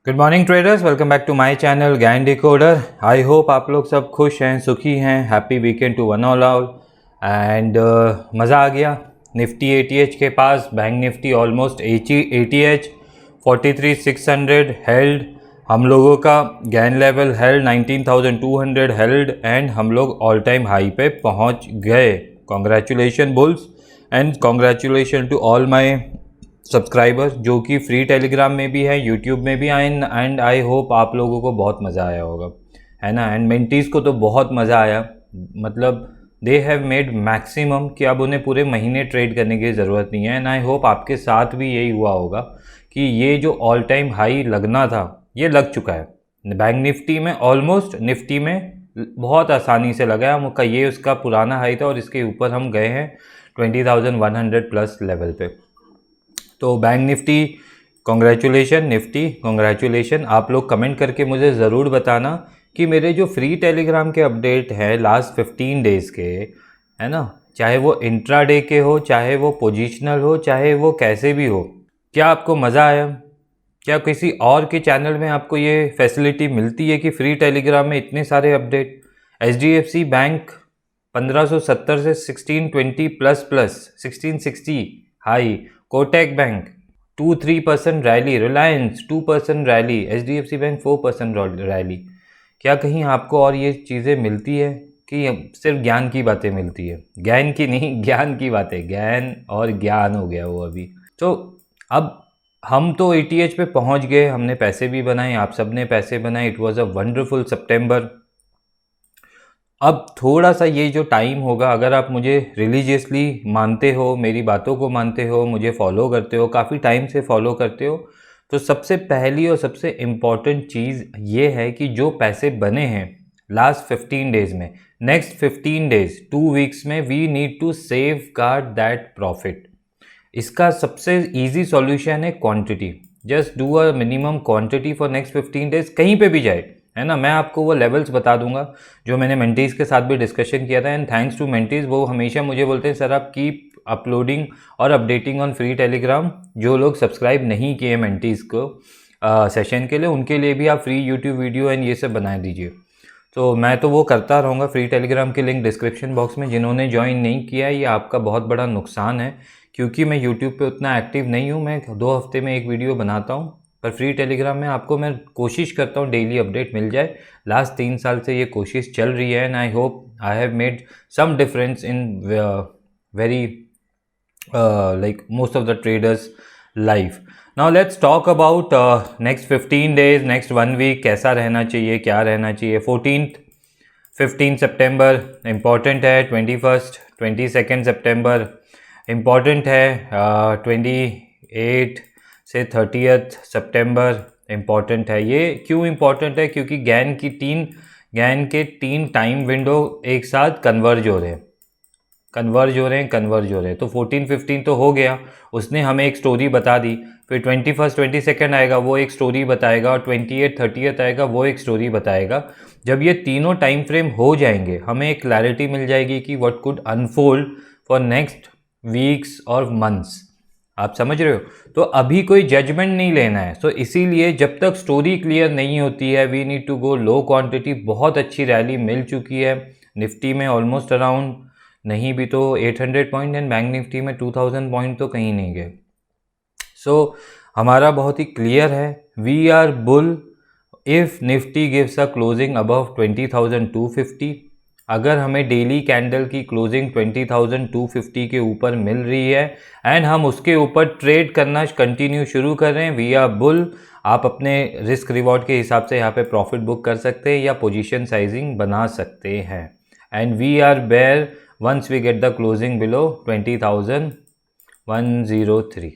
Good morning traders, welcome back to my channel Gyan decoder. I hope आप लोग सब खुश हैं, सुखी हैं। Happy weekend to one all and मज़ा आ गया। निफ्टी एटीएच के पास, bank Nifty almost ATH 43,600 held. हम लोगों का ज्ञान लेवल हेल्ड 19,200 हेल्ड एंड हम लोग ऑल टाइम हाई पे पहुंच गए। Congratulation bulls and congratulation to all my subscribers जो कि फ्री टेलीग्राम में भी है, यूट्यूब में भी आए। एंड आई होप आप लोगों को बहुत मज़ा आया होगा, है ना। एंड मेंटीज़ को तो बहुत मज़ा आया, मतलब दे हैव मेड मैक्सिमम कि अब उन्हें पूरे महीने ट्रेड करने की ज़रूरत नहीं है। एंड आई होप आपके साथ भी यही हुआ होगा कि ये जो ऑल टाइम हाई लगना था ये लग चुका है। बैंक निफ्टी में ऑलमोस्ट, निफ्टी में बहुत आसानी से लगा है हमका। ये उसका पुराना हाई था और इसके ऊपर हम गए हैं 20,100 प्लस लेवल पे। तो bank Nifty congratulation, Nifty congratulation. आप लोग कमेंट करके मुझे ज़रूर बताना कि मेरे जो फ्री टेलीग्राम के अपडेट हैं लास्ट 15 डेज़ के, है ना, चाहे वो इंट्राडे के हो, चाहे वो पोजिशनल हो, चाहे वो कैसे भी हो, क्या आपको मज़ा आया? क्या किसी और के चैनल में आपको ये फैसिलिटी मिलती है कि फ्री टेलीग्राम में इतने सारे अपडेट? HDFC बैंक 1570 से 1620 plus 1660 high, Kotak bank 2-3% rally, Reliance 2% rally, HDFC bank 4% rally. क्या कहीं आपको और ये चीज़ें मिलती है कि सिर्फ ज्ञान की बातें मिलती है? ज्ञान की नहीं, ज्ञान की बातें, ज्ञान और ज्ञान हो गया वो अभी। तो अब हम तो एटीएच पे पहुंच गए, हमने पैसे भी बनाए, आप सब ने पैसे बनाए। इट वॉज अ वंडरफुल सितंबर। अब थोड़ा सा ये जो टाइम होगा, अगर आप मुझे रिलीजियसली मानते हो, मेरी बातों को मानते हो, मुझे फॉलो करते हो, काफ़ी टाइम से फॉलो करते हो, तो सबसे पहली और सबसे इम्पॉर्टेंट चीज़ ये है कि जो पैसे बने हैं लास्ट 15 डेज़ में, नेक्स्ट 15 डेज़ 2 वीक्स में, we need to safeguard that profit. इसका सबसे ईजी सॉल्यूशन है quantity. Just do a minimum quantity for next 15 days, कहीं पे भी जाए, है ना। मैं आपको वो लेवल्स बता दूंगा जो मैंने मेंटीज़ के साथ भी डिस्कशन किया था। एंड थैंक्स टू मेंटीज़, वो हमेशा मुझे बोलते हैं सर आप कीप अपलोडिंग और अपडेटिंग ऑन फ्री टेलीग्राम। जो लोग सब्सक्राइब नहीं किए मेंटीज़ को सेशन के लिए, उनके लिए भी आप फ्री यूट्यूब वीडियो एंड ये सब बना दीजिए। तो मैं तो वो करता रहूँगा। फ्री टेलीग्राम के लिंक डिस्क्रिप्शन बॉक्स में, जिन्होंने ज्वाइन नहीं किया है ये आपका बहुत बड़ा नुकसान है, क्योंकि मैं यूट्यूब पे उतना एक्टिव नहीं हूँ। मैं 2 हफ्ते में एक वीडियो बनाता हूँ, पर फ्री टेलीग्राम में आपको मैं कोशिश करता हूँ डेली अपडेट मिल जाए। लास्ट 3 साल से ये कोशिश चल रही है and I hope I have made some difference in very like most of the traders life. Now let's talk about next 15 days, next 1 week कैसा रहना चाहिए, क्या रहना चाहिए। 15 सितंबर इम्पॉर्टेंट है, 22 सितंबर इम्पॉर्टेंट है, 28 से 30 सितंबर इम्पॉर्टेंट है। ये क्यों इम्पॉर्टेंट है? क्योंकि ज्ञान के 3 टाइम विंडो एक साथ कन्वर्ज हो रहे हैं। तो 14-15 तो हो गया, उसने हमें एक स्टोरी बता दी। फिर 21 22 आएगा, वो एक स्टोरी बताएगा, और 28 30 आएगा, वो एक स्टोरी बताएगा। जब ये तीनों टाइम फ्रेम हो जाएंगे, हमें एक क्लैरिटी मिल जाएगी कि what could unfold for next weeks और मंथ्स। आप समझ रहे हो? तो अभी कोई जजमेंट नहीं लेना है। तो इसीलिए जब तक स्टोरी क्लियर नहीं होती है, we need to go low quantity. बहुत अच्छी रैली मिल चुकी है निफ्टी में, ऑलमोस्ट अराउंड नहीं भी तो 800 पॉइंट, एंड बैंक निफ्टी में 2000 पॉइंट तो कहीं नहीं गए। सो हमारा बहुत ही क्लियर है, we are bull if Nifty gives a closing above 20,250। अगर हमें डेली कैंडल की क्लोजिंग 20,250 के ऊपर मिल रही है एंड हम उसके ऊपर ट्रेड करना कंटिन्यू शुरू कर रहे हैं, वी आर बुल। आप अपने रिस्क रिवॉर्ड के हिसाब से यहाँ पे प्रॉफिट बुक कर सकते हैं या पोजीशन साइजिंग बना सकते हैं। And we are bear once we get the closing below 20,103।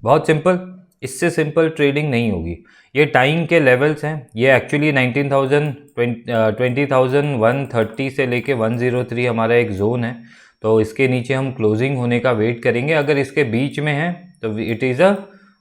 बहुत सिंपल, इससे सिंपल ट्रेडिंग नहीं होगी। ये टाइम के लेवल्स हैं, ये एक्चुअली 20,130 से लेके 103 हमारा एक जोन है। तो इसके नीचे हम क्लोजिंग होने का वेट करेंगे। अगर इसके बीच में है तो it is a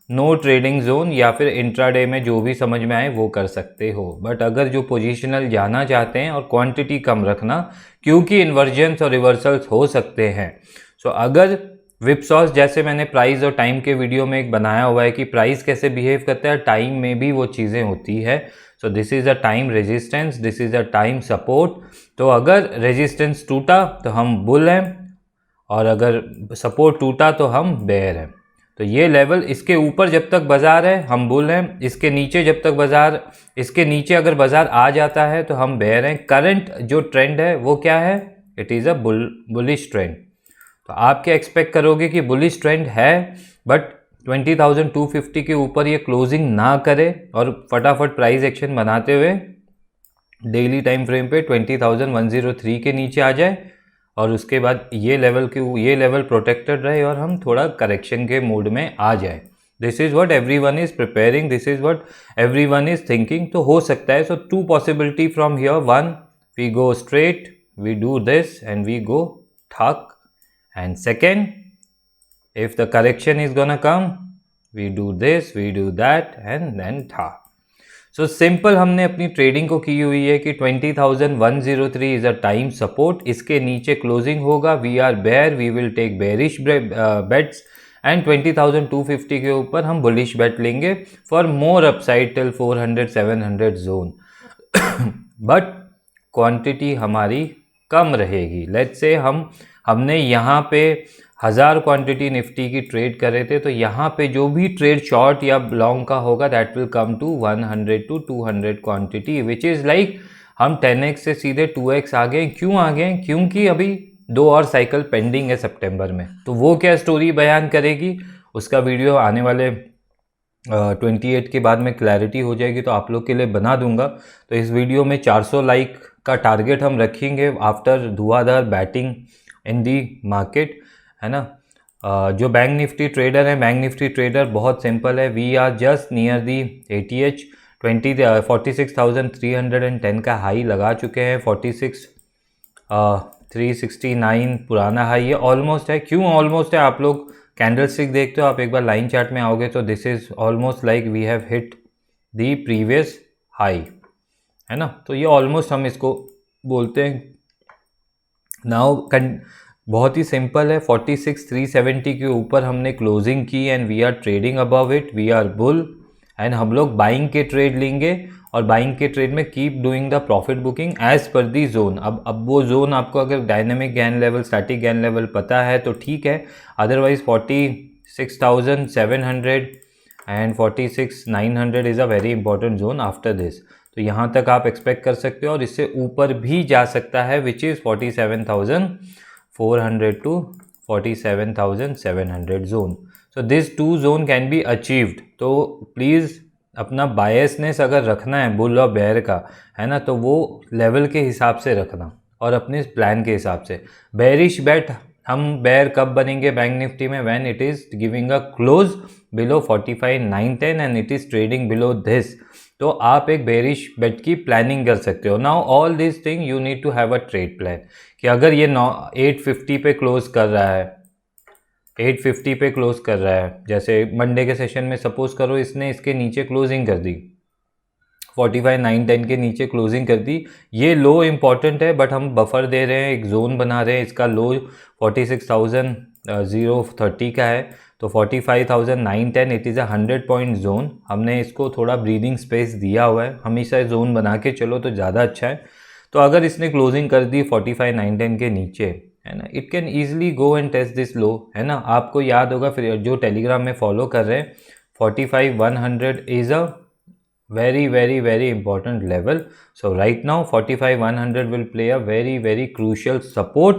no trading zone, या फिर इंट्राडे में जो भी समझ में आए वो कर सकते हो। बट अगर जो पोजिशनल जाना चाहते हैं, और क्वांटिटी कम रखना, क्योंकि इन्वर्जन्स और रिवर्सल्स हो सकते हैं। सो अगर विपसॉस जैसे मैंने प्राइस और टाइम के वीडियो में एक बनाया हुआ है कि प्राइस कैसे बिहेव करता है, टाइम में भी वो चीज़ें होती है। So this is a time resistance, this is a time support. तो अगर रेजिस्टेंस टूटा तो हम बुल हैं, और अगर सपोर्ट टूटा तो हम बेयर हैं। तो ये लेवल, इसके ऊपर जब तक बाजार है हम बुल हैं, इसके नीचे जब तक बाजार, इसके नीचे अगर बाजार आ जाता है तो हम बेयर हैं। करंट जो ट्रेंड है वो क्या है? It is a bullish trend. तो आप क्या एक्सपेक्ट करोगे कि बुलिश ट्रेंड है, बट 20,250 के ऊपर ये क्लोजिंग ना करे और फटाफट प्राइस एक्शन बनाते हुए डेली टाइम फ्रेम पे 20,103 के नीचे आ जाए, और उसके बाद ये लेवल प्रोटेक्टेड रहे और हम थोड़ा करेक्शन के मोड में आ जाए। This is what everyone is preparing, this is what everyone is thinking. तो हो सकता है, so two possibility from here, one we go straight, we do this and we go ठक, and second, if the correction is gonna come, we do this, we do that, and then tha. So simple हमने अपनी trading को की हुई है कि 20,103 is a time support, इसके नीचे क्लोजिंग होगा, we are bear, we will take bearish bets, and 20,250 के ऊपर हम बुलिश बेट लेंगे for more upside till 400-700 zone. But quantity हमारी कम रहेगी। लेट्स से हमने यहाँ पे 1000 क्वांटिटी निफ्टी की ट्रेड करे थे, तो यहाँ पे जो भी ट्रेड शॉर्ट या लॉन्ग का होगा that will come to 100 to 200 quantity, which is like हम 10x से सीधे 2x आ गए। क्यों आ गए? क्योंकि अभी 2 और साइकिल पेंडिंग है सितंबर में। तो वो क्या स्टोरी बयान करेगी, उसका वीडियो आने वाले 28 के बाद में क्लैरिटी हो जाएगी तो आप लोग के लिए बना दूंगा। तो इस वीडियो में 400 लाइक का टारगेट हम रखेंगे after Dhuandhar batting in the market, है ना। जो बैंक निफ्टी ट्रेडर है, बैंक निफ्टी ट्रेडर बहुत सिंपल है, we are just near the ATH 46,310 का हाई लगा चुके हैं, 46,369 पुराना हाई है, ऑलमोस्ट है। क्यों ऑलमोस्ट है? आप लोग कैंडल स्टिक देखते हो, आप एक बार लाइन चार्ट में आओगे तो this is almost like we have hit the previous high, है ना। तो ये ऑलमोस्ट हम इसको बोलते हैं। नाउ बहुत ही सिंपल है, 46,370 के ऊपर हमने क्लोजिंग की and we are trading above it, we are bull, and हम लोग बाइंग के ट्रेड लेंगे और बाइंग के ट्रेड में keep doing the profit booking as per the zone. अब वो जोन आपको अगर dynamic Gann level, static Gann level पता है तो ठीक है, otherwise 46,700 and 46,900 is a very important zone after this. तो यहाँ तक आप एक्सपेक्ट कर सकते हो और इससे ऊपर भी जा सकता है, which is 47,400 to 47,700 zone. So this two zone can be achieved. तो प्लीज़ अपना बायसनेस अगर रखना है बुल और बेयर का, है ना, तो वो लेवल के हिसाब से रखना और अपने प्लान के हिसाब से। बेरिश बेट हम बेयर कब बनेंगे बैंक निफ्टी में? When it is giving a close below 45,910 and it is trading below this, तो आप एक बेरिश बेट की प्लानिंग कर सकते हो। Now all this thing you need to have a trade plan कि अगर ये 850 पे क्लोज कर रहा है, 850 पे क्लोज कर रहा है, जैसे मंडे के सेशन में सपोज करो इसने इसके नीचे क्लोजिंग कर दी, 45,910 के नीचे क्लोजिंग कर दी, ये लो इम्पॉर्टेंट है बट हम बफर दे रहे हैं, एक जोन बना रहे हैं। इसका लो 46,030 का है, तो 45,910 it is a 100 point zone. हमने इसको थोड़ा ब्रीदिंग स्पेस दिया हुआ है, हमेशा जोन बना के चलो तो ज़्यादा अच्छा है। तो अगर इसने क्लोजिंग कर दी 45,910 के नीचे, है ना, it can easily go and test this low, है ना। आपको याद होगा फिर जो टेलीग्राम में फॉलो कर रहे हैं, 45,100 is a very very important level. So right now 45,100 will play a very crucial support.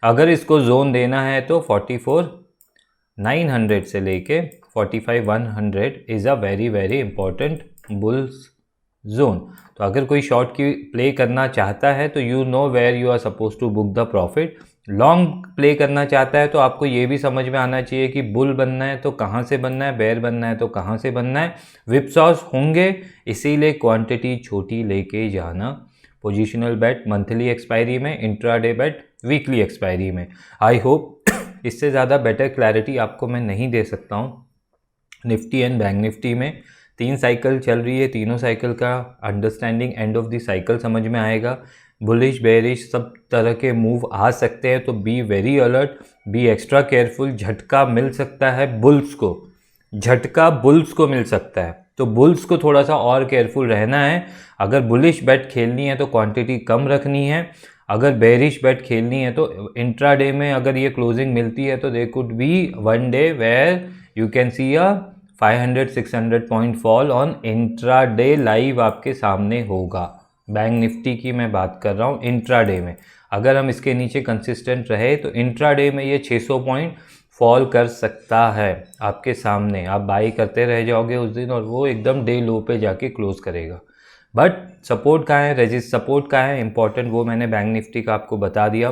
अगर इसको जोन देना है तो 44,900 से लेके 45,100 is a very important bulls zone. तो अगर कोई शॉर्ट की प्ले करना चाहता है तो you know where you are suppose to book the profit. Long play करना चाहता है तो आपको ये भी समझ में आना चाहिए कि बुल बनना है तो कहाँ से बनना है, बेयर बनना है तो कहाँ से बनना है। विपसॉस होंगे इसीलिए क्वांटिटी छोटी लेके जाना। पोजिशनल बेट मंथली एक्सपायरी में, इंट्राडे बेट वीकली एक्सपायरी में। आई होप इससे ज़्यादा बेटर क्लैरिटी आपको मैं नहीं दे सकता हूँ। निफ्टी एंड बैंक निफ्टी में 3 साइकिल चल रही है, तीनों साइकिल का understanding end of the cycle समझ में आएगा। बुलिश बेरिश सब तरह के मूव आ सकते हैं, तो be very alert, be extra careful. झटका मिल सकता है बुल्स को, झटका बुल्स को मिल सकता है, तो बुल्स को थोड़ा सा और केयरफुल रहना है। अगर बुलिश बेट खेलनी है तो क्वांटिटी कम रखनी है, अगर बेरिश बेट खेलनी है तो इंट्राडे में अगर ये क्लोजिंग मिलती है तो they could be one day where you can see a 500-600 point fall on intraday, live आपके सामने होगा। बैंक निफ्टी की मैं बात कर रहा हूँ इंट्राडे में। अगर हम इसके नीचे कंसिस्टेंट रहे तो इंट्राडे में ये 600 पॉइंट फॉल कर सकता है आपके सामने। आप बाई करते रह जाओगे उस दिन और वो एकदम डे लो पे जाके क्लोज करेगा। बट सपोर्ट कहाँ है, रेजिस्ट सपोर्ट कहाँ है इंपॉर्टेंट, वो मैंने बैंक निफ्टी का आपको बता दिया।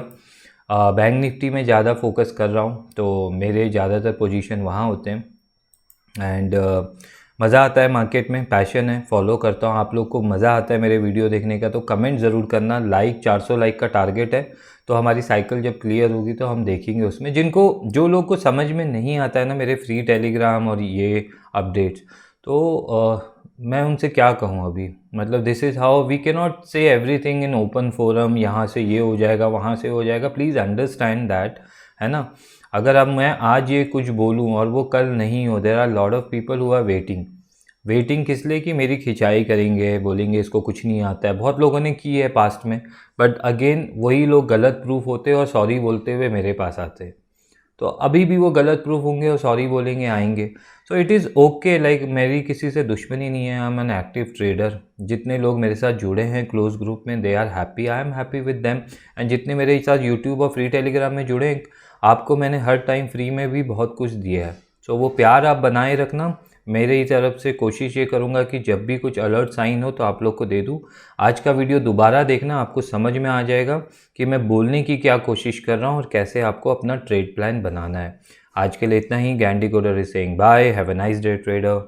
बैंक निफ्टी में ज़्यादा फोकस कर रहा हूँ तो मेरे ज़्यादातर पोजीशन वहाँ होते हैं। एंड मज़ा आता है मार्केट में, पैशन है, फॉलो करता हूँ। आप लोग को मज़ा आता है मेरे वीडियो देखने का तो कमेंट ज़रूर करना। लाइक 400 लाइक का टारगेट है, तो हमारी साइकिल जब क्लियर होगी तो हम देखेंगे उसमें। जो लोग को समझ में नहीं आता है ना मेरे फ्री टेलीग्राम और ये अपडेट्स, तो मैं उनसे क्या कहूँ अभी, मतलब this is how we can not say everything in open forum, यहाँ से ये हो जाएगा वहाँ से हो जाएगा। प्लीज़ अंडरस्टैंड दैट, है ना। अगर अब मैं आज ये कुछ बोलूँ और वो कल नहीं हो, there are lot of people who are waiting किस लिए कि मेरी खिंचाई करेंगे, बोलेंगे इसको कुछ नहीं आता है। बहुत लोगों ने की है पास्ट में, बट अगेन वही लोग गलत प्रूफ होते और सॉरी बोलते हुए मेरे पास आते। तो अभी भी वो गलत प्रूफ होंगे और सॉरी बोलेंगे, आएंगे। So it is okay, like मेरी किसी से दुश्मनी नहीं है। I am an active trader. जितने लोग मेरे साथ जुड़े हैं क्लोज ग्रुप में, they are happy, I am happy with them. And जितने मेरे साथ यूट्यूब और फ्री टेलीग्राम में जुड़े हैं, आपको मैंने हर टाइम फ्री में भी बहुत कुछ दिया है। सो वो प्यार आप बनाए रखना। मेरी तरफ से कोशिश ये करूँगा कि जब भी कुछ अलर्ट साइन हो तो आप लोग को दे दूँ। आज का वीडियो दोबारा देखना, आपको समझ में आ जाएगा कि मैं बोलने की क्या कोशिश कर रहा हूँ और कैसे आपको अपना ट्रेड प्लान बनाना है। आज के लिए इतना ही। Gyan decoder is saying bye, have a nice day trader.